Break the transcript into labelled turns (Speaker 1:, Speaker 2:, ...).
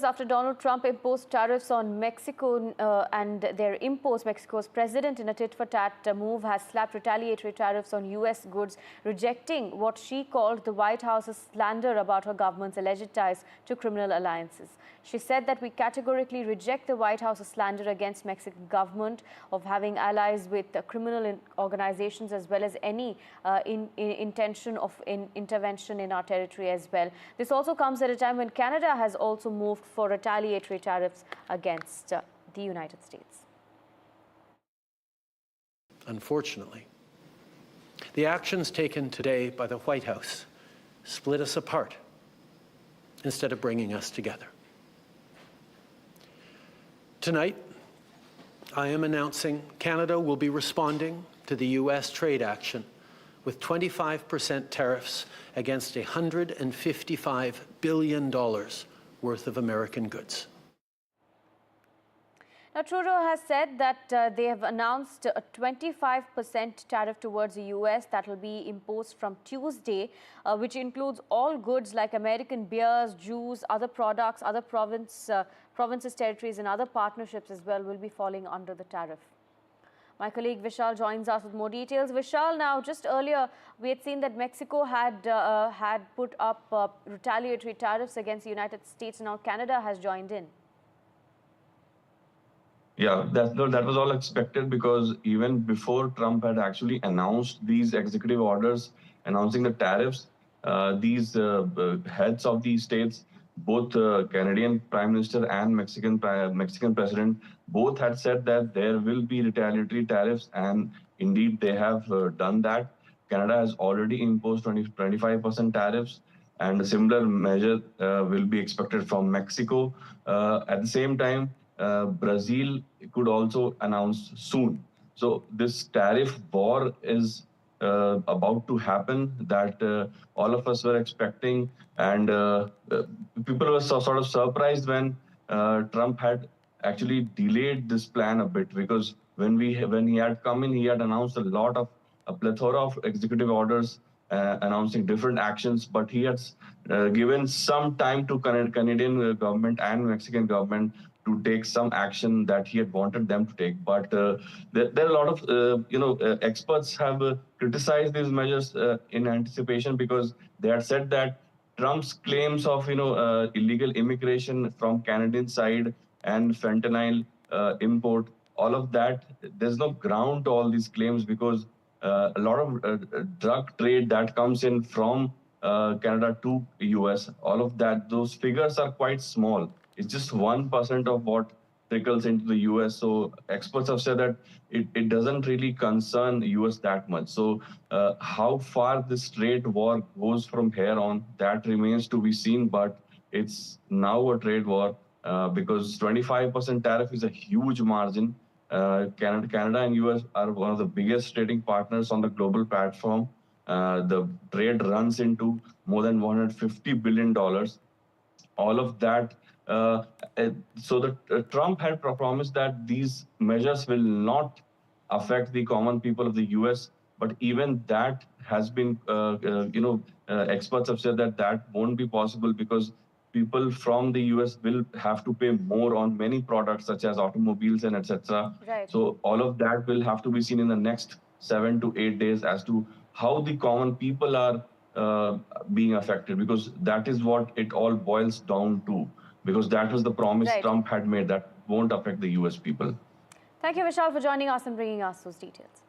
Speaker 1: After Donald Trump imposed tariffs on Mexico and their imports, Mexico's president, in a tit-for-tat move, has slapped retaliatory tariffs on U.S. goods, rejecting what she called the White House's slander about her government's alleged ties to criminal alliances. She said that we categorically reject the White House's slander against Mexican government of having allies with criminal organizations, as well as any intention of intervention in our territory as well. This also comes at a time when Canada has also moved for retaliatory tariffs against the United States.
Speaker 2: Unfortunately, the actions taken today by the White House split us apart instead of bringing us together. Tonight, I am announcing Canada will be responding to the U.S. trade action with 25% tariffs against $155 billion worth of American goods.
Speaker 1: Now, Trudeau has said that they have announced a 25% tariff towards the U.S. that will be imposed from Tuesday, which includes all goods like American beers, juice, other products, other provinces, territories, and other partnerships as well will be falling under the tariff. My colleague Vishal joins us with more details. Vishal, now just earlier we had seen that Mexico had put up retaliatory tariffs against the United States. Now Canada has joined in.
Speaker 3: Yeah, that was all expected, because even before Trump had actually announced these executive orders announcing the tariffs, these heads of these states, both Canadian Prime Minister and Mexican President, both had said that there will be retaliatory tariffs, and indeed they have done that. Canada has already imposed 25% tariffs, and a similar measure will be expected from Mexico. At the same time, Brazil could also announce soon. So this tariff war is about to happen, that all of us were expecting, and people were sort of surprised when Trump had actually delayed this plan a bit, because when he had come in, he had announced a plethora of executive orders announcing different actions, but he has given some time to Canadian government and Mexican government to take some action that he had wanted them to take. But there are a lot of, experts have criticized these measures in anticipation, because they had said that Trump's claims of, illegal immigration from Canadian side and fentanyl import, all of that, there's no ground to all these claims, because a lot of drug trade that comes in from Canada to US, all of that, those figures are quite small. It's just 1% of what trickles into the US. So experts have said that it doesn't really concern US that much. So how far this trade war goes from here on, that remains to be seen. But it's now a trade war because 25% tariff is a huge margin. Canada and US are one of the biggest trading partners on the global platform. The trade runs into more than $150 billion. All of that. So Trump had promised that these measures will not affect the common people of the US, but even that has been, experts have said that won't be possible, because people from the US will have to pay more on many products such as automobiles and etc.
Speaker 1: Right.
Speaker 3: So all of that will have to be seen in the next 7 to 8 days as to how the common people are being affected, because that is what it all boils down to. Because that was the promise Trump had made, that won't affect the US people.
Speaker 1: Thank you, Vishal, for joining us and bringing us those details.